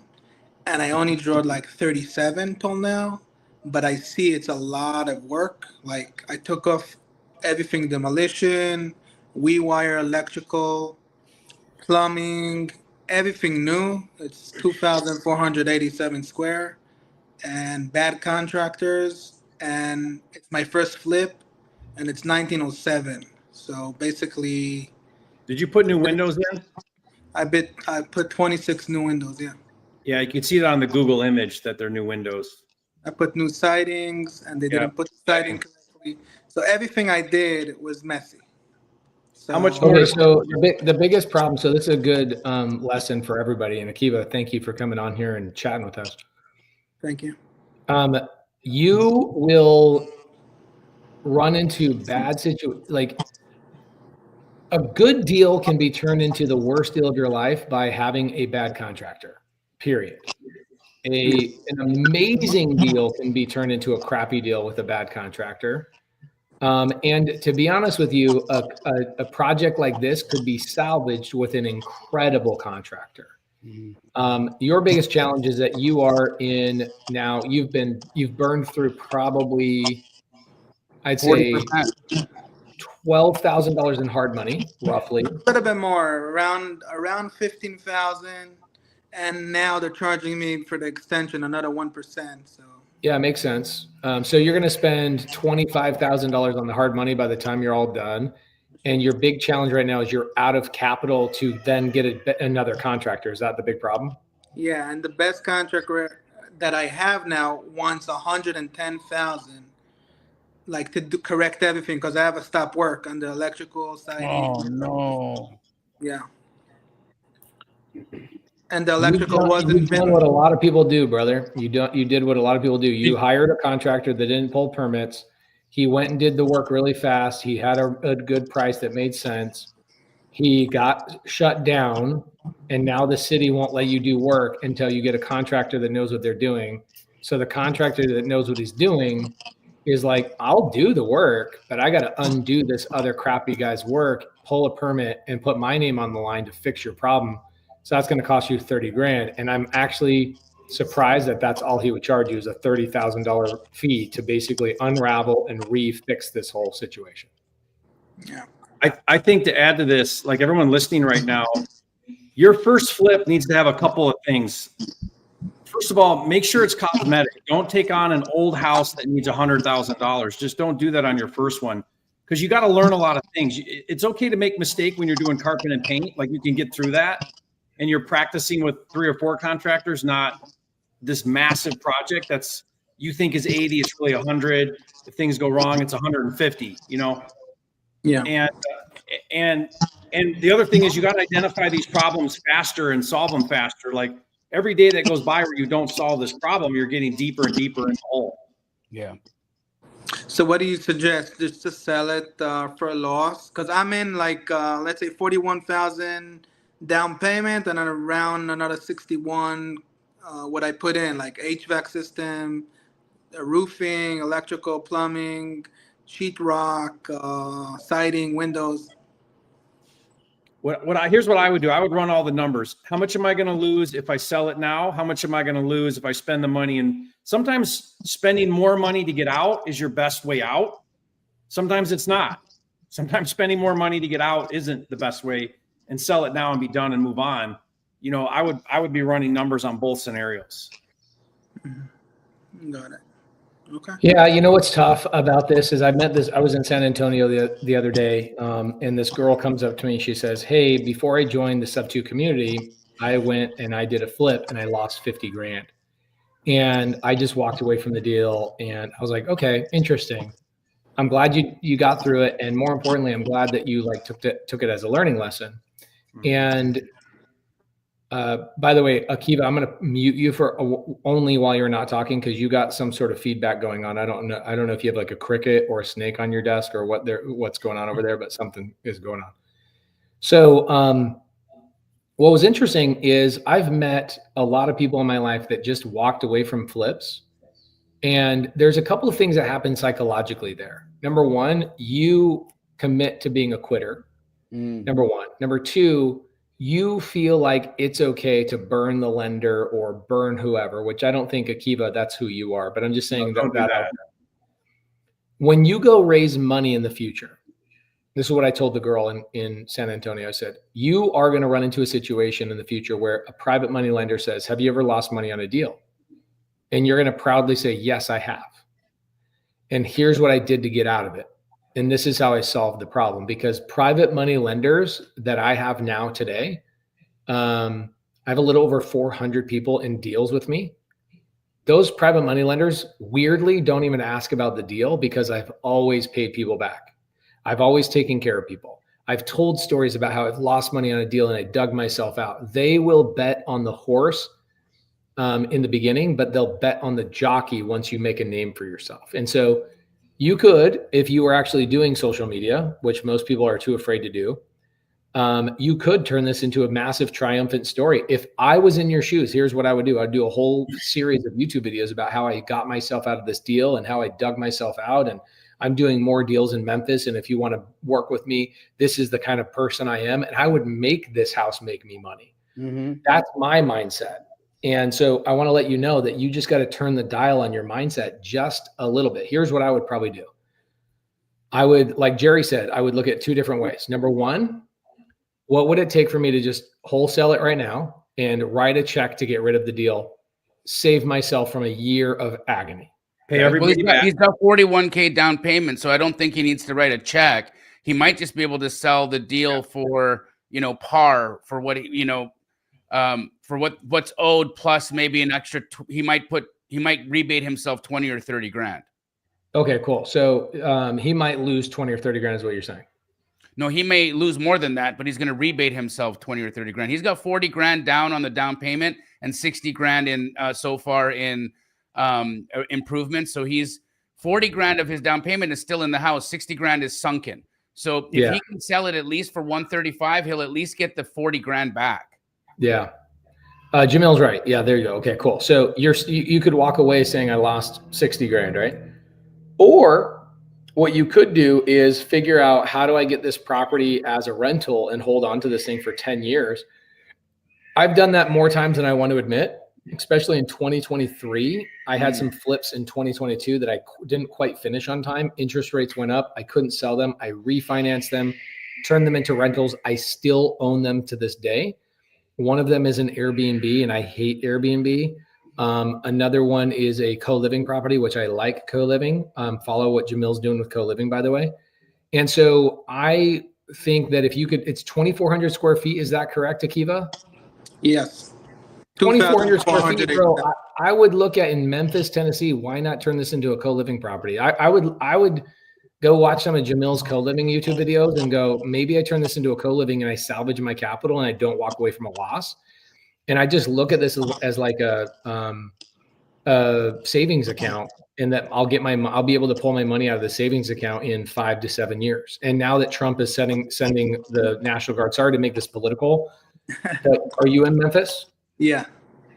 and I only drew like 37 till now. But I see it's a lot of work. Like, I took off everything: demolition, wire, electrical, plumbing, everything new. It's 2,487 square, and bad contractors. And it's my first flip, and it's 1907. So basically, Did you put new windows in? I put 26 new windows. Yeah. Yeah, you can see it on the Google image that they're new windows. I put new sidings, and they didn't put the siding correctly. So everything I did was messy. So, How much more? Okay, so the biggest problem, so this is a good lesson for everybody. And Akiva, thank you for coming on here and chatting with us. Thank you. You will run into bad situations. Like, a good deal can be turned into the worst deal of your life by having a bad contractor, period. An amazing deal can be turned into a crappy deal with a bad contractor. And to be honest with you, a project like this could be salvaged with an incredible contractor. Your biggest challenge is that you are in now, you've burned through probably, I'd say, 40%. $12,000 in hard money, roughly. A little bit more, around 15,000, and now they're charging me for the extension another 1%. So yeah, it makes sense. So you're going to spend $25,000 on the hard money by the time you're all done, and your big challenge right now is you're out of capital to then get another contractor. Is that the big problem? yeah, and the best contractor that I have now wants 110,000. Like, to correct everything, because I have a stop work on the electrical side. Oh no. Yeah. And the electrical wasn't You've done what a lot of people do, brother. You did what a lot of people do. You hired a contractor that didn't pull permits. He went and did the work really fast. He had a good price that made sense. He got shut down, and now the city won't let you do work until you get a contractor that knows what they're doing. So the contractor that knows what he's doing is like, I'll do the work, but I got to undo this other crappy guy's work, pull a permit, and put my name on the line to fix your problem. So that's going to cost you 30 grand. And I'm actually surprised that that's all he would charge you, is a $30,000 fee to basically unravel and refix this whole situation. Yeah. I think to add to this, like everyone listening right now, your first flip needs to have a couple of things. First of all, make sure it's cosmetic. Don't take on an old house that needs $100,000. Just don't do that on your first one, because you got to learn a lot of things. It's okay to make mistake when you're doing carpet and paint. Like, you can get through that, and you're practicing with 3 or 4 contractors, not this massive project that's you think is 80, it's really 100. If things go wrong, it's 150. You know. Yeah. And the other thing is, you got to identify these problems faster and solve them faster. Like, every day that goes by where you don't solve this problem, you're getting deeper and deeper in the hole. Yeah. So what do you suggest? Just to sell it for a loss? Because I'm in like, let's say 41,000 down payment, and then around another 61 what I put in, like HVAC system, roofing, electrical, plumbing, sheetrock, siding, windows. Here's what I would do. I would run all the numbers. How much am I going to lose if I sell it now? How much am I going to lose if I spend the money? And sometimes spending more money to get out is your best way out. Sometimes it's not. Sometimes spending more money to get out isn't the best way, and sell it now and be done and move on. You know, I would be running numbers on both scenarios. Got it. Okay. Yeah, you know what's tough about this is I was in San Antonio the other day, and this girl comes up to me and she says, "Hey, before I joined the Subto community, I went and I did a flip and I lost 50 grand. And I just walked away from the deal, and I was like, okay, interesting. I'm glad you got through it, and more importantly, I'm glad that you like took it as a learning lesson." And by the way, Akiva, I'm going to mute you for only while you're not talking, because you got some sort of feedback going on. I don't know if you have like a cricket or a snake on your desk or what's going on over there, but something is going on. So what was interesting is I've met a lot of people in my life that just walked away from flips. And there's a couple of things that happen psychologically there. Number one, you commit to being a quitter. Number one. Number two, you feel like it's okay to burn the lender or burn whoever, which I don't think, Akiva, that's who you are, but I'm just saying that when you go raise money in the future, this is what I told the girl in San Antonio. I said, you are going to run into a situation in the future where a private money lender says, "Have you ever lost money on a deal?" And you're going to proudly say, "Yes, I have. And here's what I did to get out of it. And this is how I solved the problem." Because private money lenders that I have now today, I have a little over 400 people in deals with me. Those private money lenders weirdly don't even ask about the deal, because I've always paid people back. I've always taken care of people. I've told stories about how I've lost money on a deal and I dug myself out. They will bet on the horse in the beginning, but they'll bet on the jockey once you make a name for yourself. And so you could, if you were actually doing social media, which most people are too afraid to do, you could turn this into a massive triumphant story. If I was in your shoes, here's what I would do. I'd do a whole series of YouTube videos about how I got myself out of this deal and how I dug myself out. And I'm doing more deals in Memphis. And if you want to work with me, this is the kind of person I am. And I would make this house make me money. That's my mindset. And so I want to let you know that you just got to turn the dial on your mindset just a little bit. Here's what I would probably do. I would, like Jerry said, I would look at 2 different ways. Number one, what would it take for me to just wholesale it right now and write a check to get rid of the deal, save myself from a year of agony? Pay everybody back. He's got 41K down payment, so I don't think he needs to write a check. He might just be able to sell the deal for, par for what, for what's owed, plus maybe an extra, he might rebate himself 20 or 30 grand. Okay, cool. So he might lose 20 or 30 grand is what you're saying. No, he may lose more than that, but he's going to rebate himself 20 or 30 grand. He's got 40 grand down on the down payment and 60 grand in so far in improvements. So he's 40 grand of his down payment is still in the house. 60 grand is sunken. So if he can sell it at least for 135, he'll at least get the 40 grand back. Yeah. Jamil's right. Yeah, there you go. Okay, cool. So you could walk away saying I lost 60 grand, right? Or what you could do is figure out, how do I get this property as a rental and hold on to this thing for 10 years? I've done that more times than I want to admit, especially in 2023. I had some flips in 2022 that I didn't quite finish on time. Interest rates went up. I couldn't sell them. I refinanced them, turned them into rentals. I still own them to this day. One of them is an Airbnb, and I hate Airbnb. Another one is a co-living property, which I like co-living. Follow what Jamil's doing with co-living, by the way. And so I think that if you could, it's 2,400 square feet. Is that correct, Akiva? Yes. 2,400 square feet, bro. I would look at, in Memphis, Tennessee, why not turn this into a co-living property? I would go watch some of Jamil's co-living YouTube videos and go, maybe I turn this into a co-living and I salvage my capital and I don't walk away from a loss. And I just look at this as like a savings account, and that I'll be able to pull my money out of the savings account in 5 to 7 years. And now that Trump is sending the National Guard, sorry to make this political, but are you in Memphis? Yeah.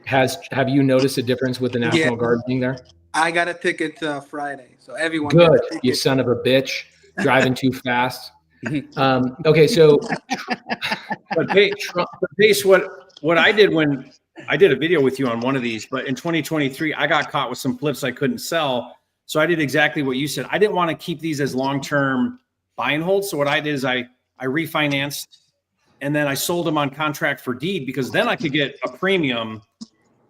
Have you noticed a difference with the National Guard being there? I got a ticket Friday, so everyone. Good, you son of a bitch, driving too fast. Okay, so But Pace, what I did when I did a video with you on one of these, but in 2023, I got caught with some flips I couldn't sell. So I did exactly what you said. I didn't want to keep these as long-term buy and hold. So what I did is I refinanced, and then I sold them on contract for deed, because then I could get a premium,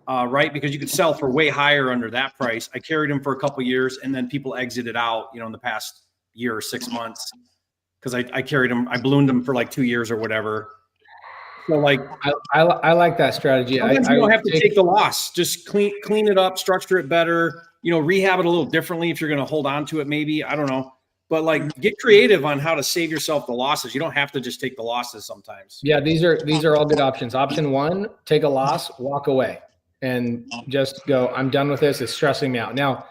right? Because you could sell for way higher under that price. I carried them for a couple of years, and then people exited out, in the past year or 6 months, because I carried them, I ballooned them for like 2 years or whatever. So like, I like that strategy. Sometimes you don't have to take the loss. Just clean it up, structure it better, rehab it a little differently if you're going to hold on to it, maybe. I don't know. But like, get creative on how to save yourself the losses. You don't have to just take the losses sometimes. Yeah, these are all good options. Option one, take a loss, walk away, and just go, I'm done with this. It's stressing me out. Now,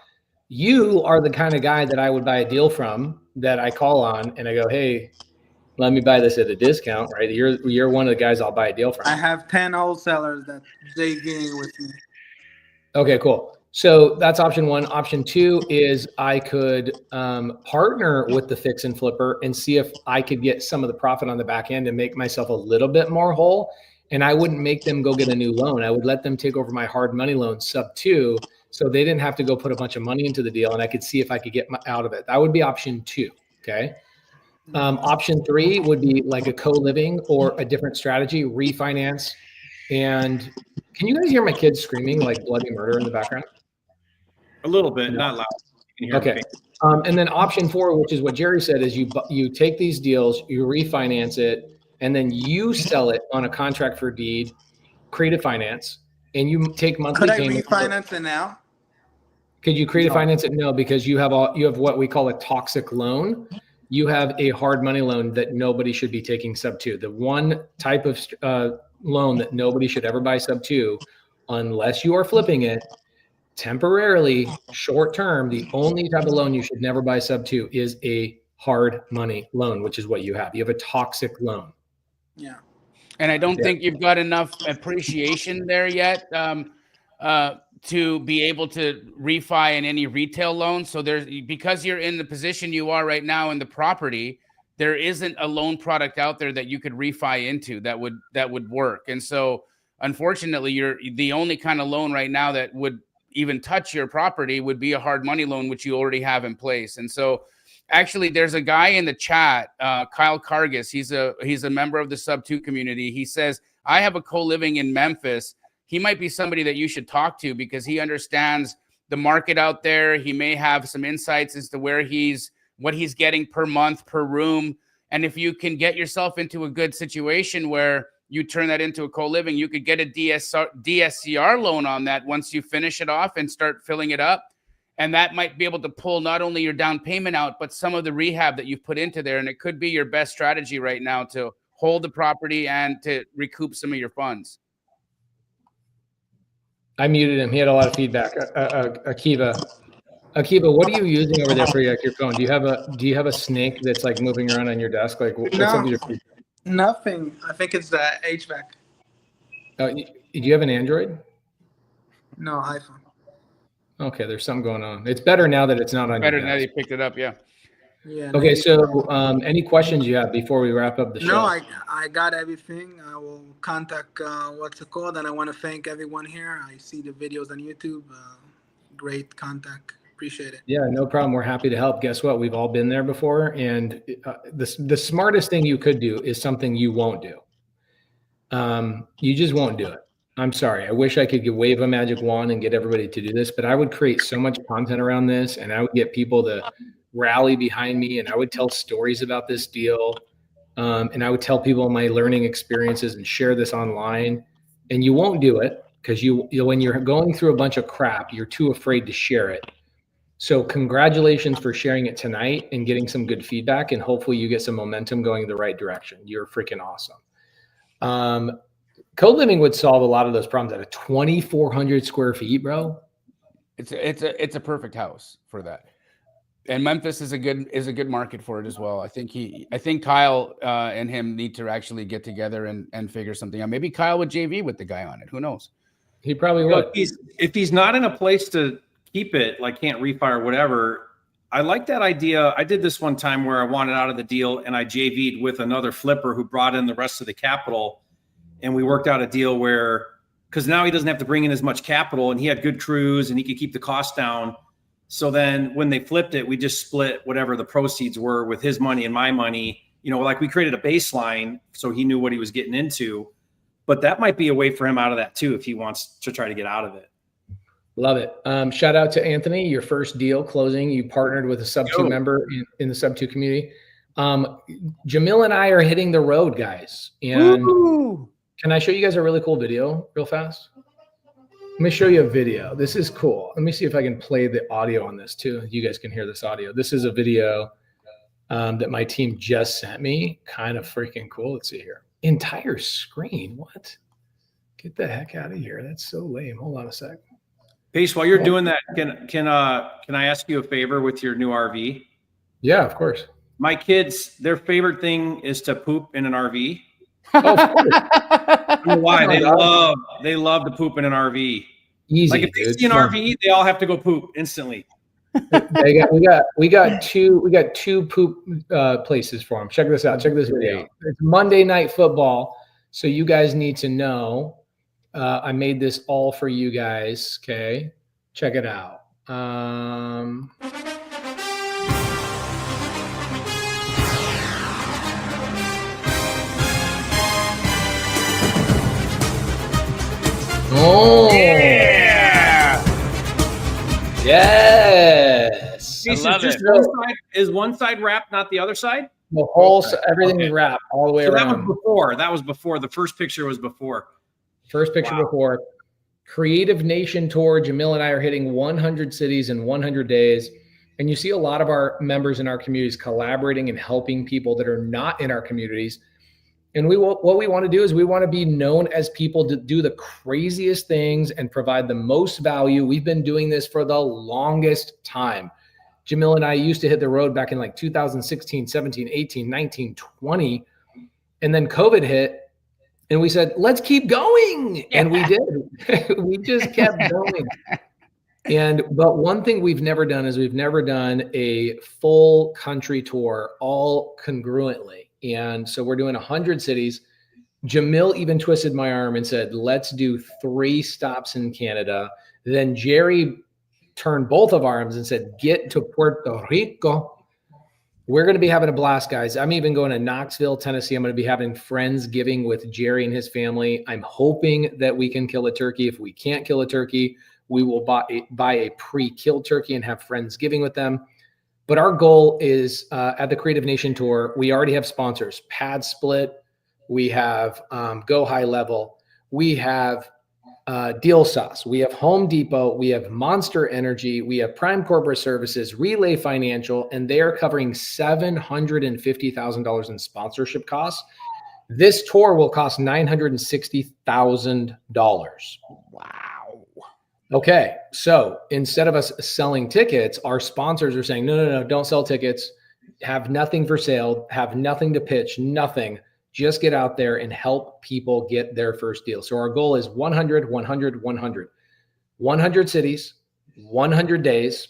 you are the kind of guy that I would buy a deal from, that I call on and I go, hey, let me buy this at a discount, right? You're one of the guys I'll buy a deal from. I have 10 wholesalers that they gain with me. Okay, cool. So that's option one. Option two is I could partner with the fix and flipper and see if I could get some of the profit on the back end and make myself a little bit more whole. And I wouldn't make them go get a new loan. I would let them take over my hard money loan, Subto, so they didn't have to go put a bunch of money into the deal, and I could see if I could get out of it. That would be option two. Okay. Option three would be like a co-living or a different strategy, refinance. And can you guys hear my kids screaming like bloody murder in the background? A little bit, not loud. You can hear Okay. And then option four, which is what Jerry said, is you take these deals, you refinance it, and then you sell it on a contract for deed, creative finance, and you take monthly payments. Could I refinance it now? Could you creative finance it? No, because you have what we call a toxic loan. You have a hard money loan that nobody should be taking Subto. The one type of loan that nobody should ever buy Subto, unless you are flipping it temporarily, short term, the only type of loan you should never buy Subto is a hard money loan, which is what you have. You have a toxic loan. Yeah. And I don't think you've got enough appreciation there yet to be able to refi in any retail loan. So because you're in the position you are right now in the property, there isn't a loan product out there that you could refi into that would work. And so unfortunately, you're the only kind of loan right now that would even touch your property would be a hard money loan, which you already have in place. And so actually, there's a guy in the chat, Kyle Cargis. He's a member of the Subto community. He says, I have a co-living in Memphis. He might be somebody that you should talk to because he understands the market out there. He may have some insights as to what he's getting per month, per room. And if you can get yourself into a good situation where you turn that into a co-living, you could get a DSCR loan on that once you finish it off and start filling it up. And that might be able to pull not only your down payment out, but some of the rehab that you've put into there. And it could be your best strategy right now to hold the property and to recoup some of your funds. I muted him. He had a lot of feedback. Akiva, what are you using over there for your phone? Do you have a snake that's like moving around on your desk? Like what's up with your Nothing. I think it's the HVAC. do you have an Android? No, iPhone. Okay, there's something going on. It's better now that it's not on. Better your now desk. you picked it up, yeah. Yeah. Okay, so any questions you have before we wrap up the show? No, I got everything. I will contact what's it called, and I want to thank everyone here. I see the videos on YouTube. Great contact. Appreciate it. Yeah, no problem. We're happy to help. Guess what? We've all been there before, and the smartest thing you could do is something you won't do. You just won't do it. I'm sorry. I wish I could wave a magic wand and get everybody to do this, but I would create so much content around this, and I would get people to rally behind me, and I would tell stories about this deal, and I would tell people my learning experiences and share this online. And you won't do it because you when you're going through a bunch of crap, you're too afraid to share it. So congratulations for sharing it tonight and getting some good feedback, and hopefully you get some momentum going in the right direction. You're freaking awesome. Co-living would solve a lot of those problems at a 2,400 square feet, bro. It's a perfect house for that. And Memphis is a good market for it as well. I think Kyle and him need to actually get together and figure something out. Maybe Kyle would JV with the guy on it. Who knows? He probably would. If he's not in a place to keep it, like can't refi or whatever, I like that idea. I did this one time where I wanted out of the deal and I JV'd with another flipper who brought in the rest of the capital. And we worked out a deal where, because now he doesn't have to bring in as much capital and he had good crews and he could keep the cost down. So then when they flipped it, we just split whatever the proceeds were with his money and my money. You know, like we created a baseline so he knew what he was getting into. But that might be a way for him out of that too, if he wants to try to get out of it. Love it. Shout out to Anthony, your first deal closing. You partnered with a Subto member in the Subto community. Jamil and I are hitting the road, guys. And Woo! Can I show you guys a really cool video real fast? Let me show you a video. This is cool. Let me see if I can play the audio on this too. You guys can hear this audio. This is a video that my team just sent me. Kind of freaking cool. Let's see here. Entire screen. What? Get the heck out of here. That's so lame. Hold on a sec. Pace, while you're doing that, can I ask you a favor with your new RV? Yeah, of course. My kids, their favorite thing is to poop in an RV. Oh, of course. I don't know why they love to poop in an RV. Easy, like if they see an RV, they all have to go poop instantly. we got two poop places for them. Check this out. Check this video. It's Monday Night Football, so you guys need to know. I made this all for you guys. Okay, check it out. Oh yeah! Yes. I love it. Is one side wrapped, not the other side? The whole everything is wrapped all the way around. That was before. The first picture was before. First picture before. Creative Nation Tour. Jamil and I are hitting 100 cities in 100 days. And you see a lot of our members in our communities collaborating and helping people that are not in our communities. And what we want to do is we want to be known as people to do the craziest things and provide the most value. We've been doing this for the longest time. Jamil and I used to hit the road back in like 2016, 17, 18, 19, 20. And then COVID hit and we said, let's keep going. And we did. We just kept going. But one thing we've never done is we've never done a full country tour all congruently. And so we're doing 100 cities. Jamil even twisted my arm and said, let's do 3 stops in Canada. Then Jerry turned both of our arms and said, get to Puerto Rico. We're going to be having a blast, guys. I'm even going to Knoxville, Tennessee. I'm going to be having Friendsgiving with Jerry and his family. I'm hoping that we can kill a turkey. If we can't kill a turkey, we will buy a pre-killed turkey and have Friendsgiving with them. But our goal is at the Creative Nation Tour, we already have sponsors. Pad Split, we have Go High Level, we have Deal Sauce, we have Home Depot, we have Monster Energy, we have Prime Corporate Services, Relay Financial, and they are covering $750,000 in sponsorship costs. This tour will cost $960,000. Wow. Okay, so instead of us selling tickets, our sponsors are saying, no, don't sell tickets, have nothing for sale, have nothing to pitch, nothing. Just get out there and help people get their first deal. So our goal is 100, 100, 100. 100 cities, 100 days,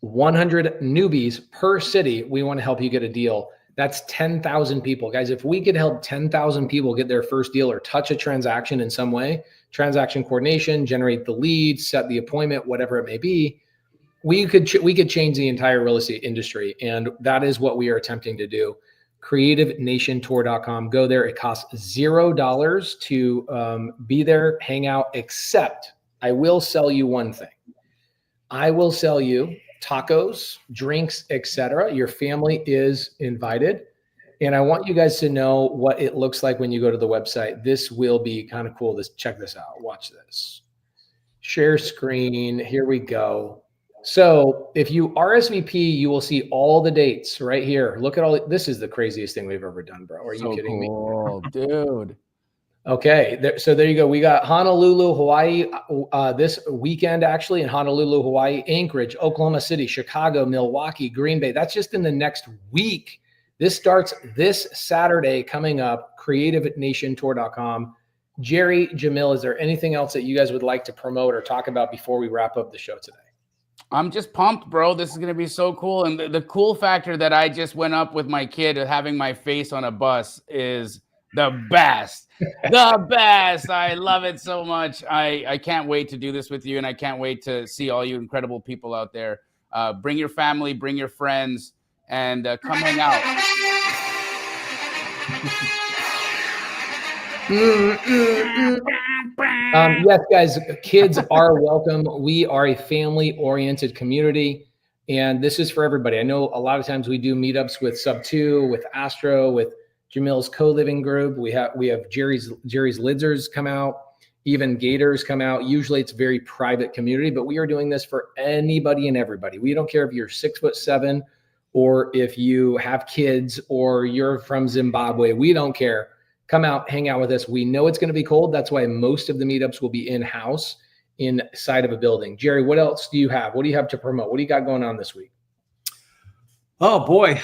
100 newbies per city. We want to help you get a deal. That's 10,000 people. Guys, if we could help 10,000 people get their first deal or touch a transaction in some way, transaction coordination, generate the lead, set the appointment, whatever it may be, we could change the entire real estate industry. And that is what we are attempting to do. CreativeNationTour.com. Go there. It costs $0 to be there, hang out, except I will sell you one thing. I will sell you tacos, drinks, etc. Your family is invited. And I want you guys to know what it looks like when you go to the website. This will be kind of cool. Check this out. Watch this. Share screen. Here we go. So if you RSVP, you will see all the dates right here. Look at all. This is the craziest thing we've ever done, bro. Are you kidding me? Dude. Okay, so there you go. We got Honolulu, Hawaii this weekend, actually, in Honolulu, Hawaii, Anchorage, Oklahoma City, Chicago, Milwaukee, Green Bay. That's just in the next week. This starts this Saturday coming up, CreativeNationTour.com. Jerry, Jamil, is there anything else that you guys would like to promote or talk about before we wrap up the show today? I'm just pumped, bro. This is going to be so cool. And the cool factor that I just went up with my kid having my face on a bus is the best. The best. I love it so much. I can't wait to do this with you, and I can't wait to see all you incredible people out there. Bring your family, bring your friends, and come hang out. Yes, guys, kids are welcome. We are a family-oriented community, and this is for everybody. I know a lot of times we do meetups with Subto, with Astro, with Jamil's co-living group. We have Jerry's Lidzers come out, even Gators come out. Usually it's very private community, but we are doing this for anybody and everybody. We don't care if you're 6'7" or if you have kids or you're from Zimbabwe. We don't care. Come out, hang out with us. We know it's going to be cold. That's why most of the meetups will be in-house inside of a building. Jerry, what else do you have? What do you have to promote? What do you got going on this week? Oh boy.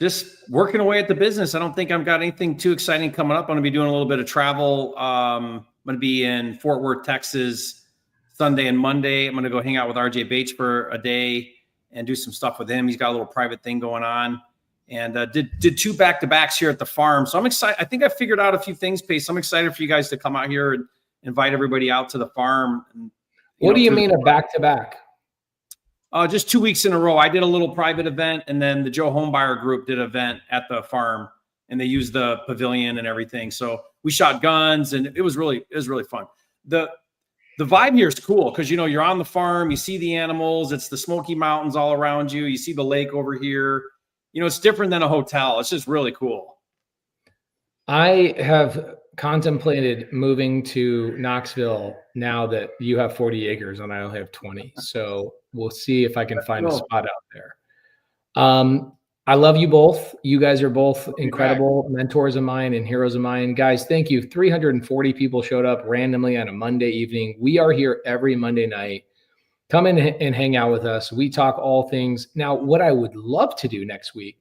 Just working away at the business. I don't think I've got anything too exciting coming up. I'm going to be doing a little bit of travel. I'm going to be in Fort Worth, Texas, Sunday and Monday. I'm going to go hang out with RJ Bates for a day and do some stuff with him. He's got a little private thing going on, and did 2 back-to-backs here at the farm. So I'm excited. I think I figured out a few things, Pace. I'm excited for you guys to come out here and invite everybody out to the farm. And, what do you mean a back-to-back? Just 2 weeks in a row. I did a little private event, and then the Joe Homebuyer group did an event at the farm, and they used the pavilion and everything. So we shot guns, and it was really fun. The vibe here is cool because, you're on the farm, you see the animals, it's the Smoky Mountains all around you. You see the lake over here. It's different than a hotel. It's just really cool. I have contemplated moving to Knoxville now that you have 40 acres and I only have 20. So we'll see if I can find a spot out there. I love you both. You guys are both incredible mentors of mine and heroes of mine. Guys, thank you. 340 people showed up randomly on a Monday evening. We are here every Monday night. Come in and hang out with us. We talk all things. Now, what I would love to do next week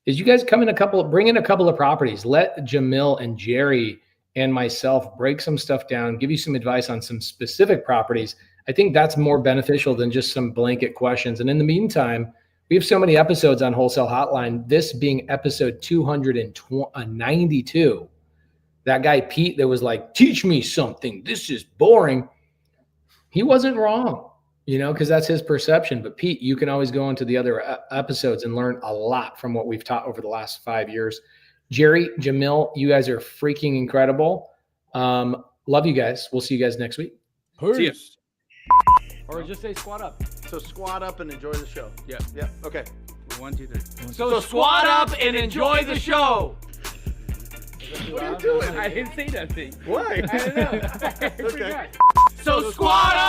is you guys bring in a couple of properties. Let Jamil and Jerry and myself break some stuff down, give you some advice on some specific properties. I think that's more beneficial than just some blanket questions. And in the meantime, we have so many episodes on Wholesale Hotline, this being episode 292. That guy, Pete, that was like, teach me something. This is boring. He wasn't wrong, because that's his perception. But Pete, you can always go into the other episodes and learn a lot from what we've taught over the last 5 years. Jerry, Jamil, you guys are freaking incredible. Love you guys. We'll see you guys next week. See ya. Or just say squat up. So squat up and enjoy the show. Yeah. Yeah. Okay. 1, 2, 3. So squat up and enjoy the show. What are you doing? I didn't say nothing. Why? I don't know. Okay. So squat up.